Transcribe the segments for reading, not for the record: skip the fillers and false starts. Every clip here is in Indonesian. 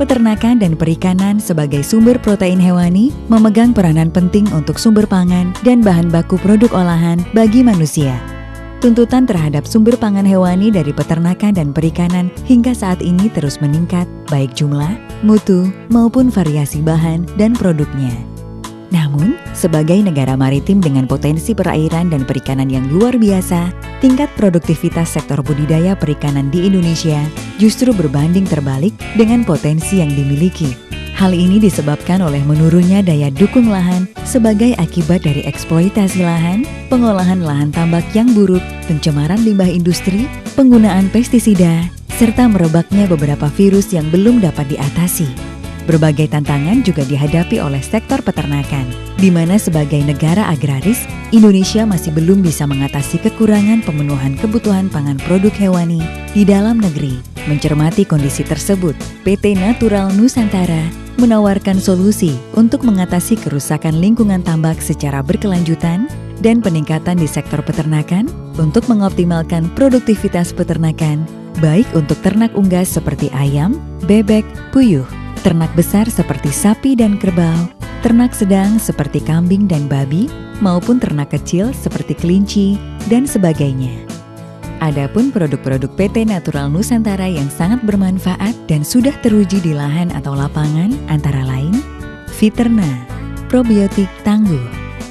Peternakan dan perikanan sebagai sumber protein hewani memegang peranan penting untuk sumber pangan dan bahan baku produk olahan bagi manusia. Tuntutan terhadap sumber pangan hewani dari peternakan dan perikanan hingga saat ini terus meningkat, baik jumlah, mutu, maupun variasi bahan dan produknya. Namun, sebagai negara maritim dengan potensi perairan dan perikanan yang luar biasa, tingkat produktivitas sektor budidaya perikanan di Indonesia justru berbanding terbalik dengan potensi yang dimiliki. Hal ini disebabkan oleh menurunnya daya dukung lahan sebagai akibat dari eksploitasi lahan, pengolahan lahan tambak yang buruk, pencemaran limbah industri, penggunaan pestisida, serta merebaknya beberapa virus yang belum dapat diatasi. Berbagai tantangan juga dihadapi oleh sektor peternakan, di mana sebagai negara agraris, Indonesia masih belum bisa mengatasi kekurangan pemenuhan kebutuhan pangan produk hewani di dalam negeri. Mencermati kondisi tersebut, PT Natural Nusantara menawarkan solusi untuk mengatasi kerusakan lingkungan tambak secara berkelanjutan dan peningkatan di sektor peternakan untuk mengoptimalkan produktivitas peternakan, baik untuk ternak unggas seperti ayam, bebek, puyuh, ternak besar seperti sapi dan kerbau, ternak sedang seperti kambing dan babi, maupun ternak kecil seperti kelinci, dan sebagainya. Adapun produk-produk PT Natural Nusantara yang sangat bermanfaat dan sudah teruji di lahan atau lapangan antara lain, Fiterna, probiotik tangguh,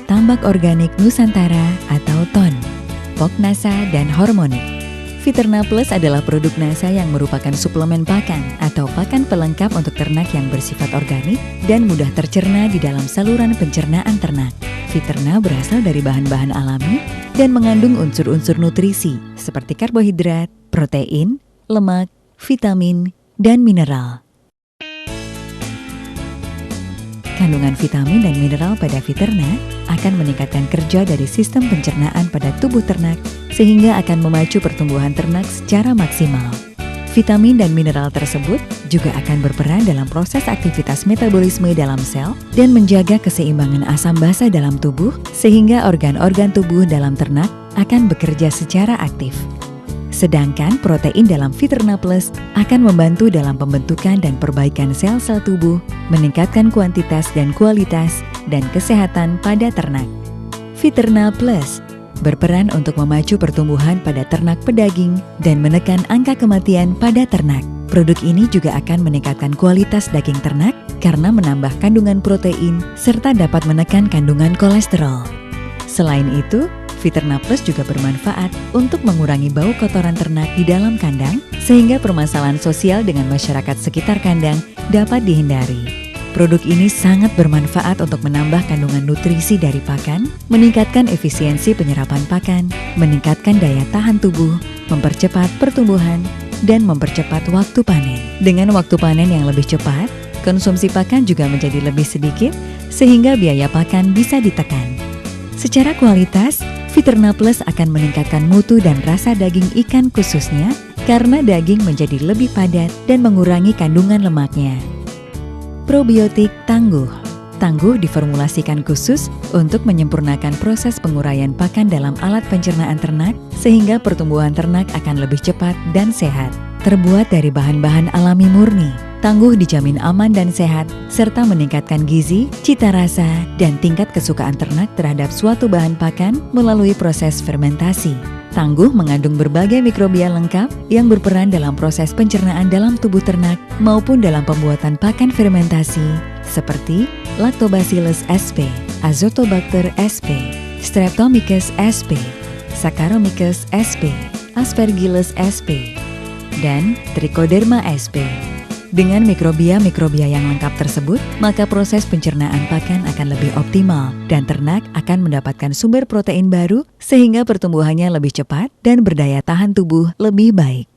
tambak organik Nusantara atau TON, Poknasa, dan Hormonik. Fiterna Plus adalah produk NASA yang merupakan suplemen pakan atau pakan pelengkap untuk ternak yang bersifat organik dan mudah tercerna di dalam saluran pencernaan ternak. Fiterna berasal dari bahan-bahan alami dan mengandung unsur-unsur nutrisi seperti karbohidrat, protein, lemak, vitamin, dan mineral. Kandungan vitamin dan mineral pada Fiterna akan meningkatkan kerja dari sistem pencernaan pada tubuh ternak sehingga akan memacu pertumbuhan ternak secara maksimal. Vitamin dan mineral tersebut juga akan berperan dalam proses aktivitas metabolisme dalam sel dan menjaga keseimbangan asam basa dalam tubuh sehingga organ-organ tubuh dalam ternak akan bekerja secara aktif. Sedangkan protein dalam Fiterna Plus akan membantu dalam pembentukan dan perbaikan sel-sel tubuh, meningkatkan kuantitas dan kualitas dan kesehatan pada ternak. Fiterna Plus berperan untuk memacu pertumbuhan pada ternak pedaging dan menekan angka kematian pada ternak. Produk ini juga akan meningkatkan kualitas daging ternak karena menambah kandungan protein serta dapat menekan kandungan kolesterol. Selain itu, Fiterna Plus juga bermanfaat untuk mengurangi bau kotoran ternak di dalam kandang sehingga permasalahan sosial dengan masyarakat sekitar kandang dapat dihindari. Produk ini sangat bermanfaat untuk menambah kandungan nutrisi dari pakan, meningkatkan efisiensi penyerapan pakan, meningkatkan daya tahan tubuh, mempercepat pertumbuhan, dan mempercepat waktu panen. Dengan waktu panen yang lebih cepat, konsumsi pakan juga menjadi lebih sedikit sehingga biaya pakan bisa ditekan. Secara kualitas, Fiterna Plus akan meningkatkan mutu dan rasa daging ikan khususnya karena daging menjadi lebih padat dan mengurangi kandungan lemaknya. Probiotik tangguh. Tangguh diformulasikan khusus untuk menyempurnakan proses penguraian pakan dalam alat pencernaan ternak sehingga pertumbuhan ternak akan lebih cepat dan sehat. Terbuat dari bahan-bahan alami murni, tangguh dijamin aman dan sehat serta meningkatkan gizi, cita rasa, dan tingkat kesukaan ternak terhadap suatu bahan pakan melalui proses fermentasi. Tangguh mengandung berbagai mikrobia lengkap yang berperan dalam proses pencernaan dalam tubuh ternak maupun dalam pembuatan pakan fermentasi seperti Lactobacillus sp, Azotobacter sp, Streptomyces sp, Saccharomyces sp, Aspergillus sp, dan Trichoderma sp. Dengan mikrobia-mikrobia yang lengkap tersebut, maka proses pencernaan pakan akan lebih optimal dan ternak akan mendapatkan sumber protein baru sehingga pertumbuhannya lebih cepat dan berdaya tahan tubuh lebih baik.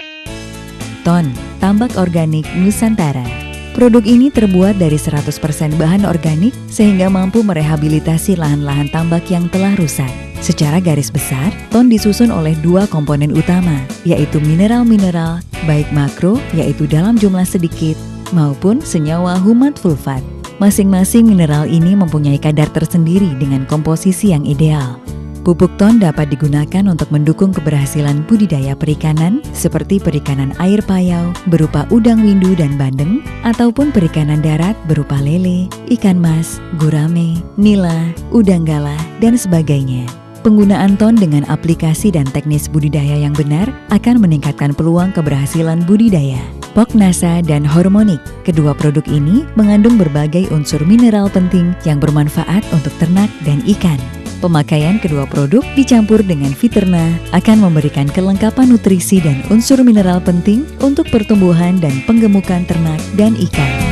TON, tambak organik Nusantara. Produk ini terbuat dari 100% bahan organik sehingga mampu merehabilitasi lahan-lahan tambak yang telah rusak. Secara garis besar, TON disusun oleh dua komponen utama, yaitu mineral-mineral, baik makro, yaitu dalam jumlah sedikit, maupun senyawa humat fulfat. Masing-masing mineral ini mempunyai kadar tersendiri dengan komposisi yang ideal. Pupuk ton dapat digunakan untuk mendukung keberhasilan budidaya perikanan seperti perikanan air payau berupa udang windu dan bandeng, ataupun perikanan darat berupa lele, ikan mas, gurame, nila, udang galah, dan sebagainya. Penggunaan ton dengan aplikasi dan teknis budidaya yang benar akan meningkatkan peluang keberhasilan budidaya. Pognasa dan Hormonik, kedua produk ini mengandung berbagai unsur mineral penting yang bermanfaat untuk ternak dan ikan. Pemakaian kedua produk dicampur dengan Viterna akan memberikan kelengkapan nutrisi dan unsur mineral penting untuk pertumbuhan dan penggemukan ternak dan ikan.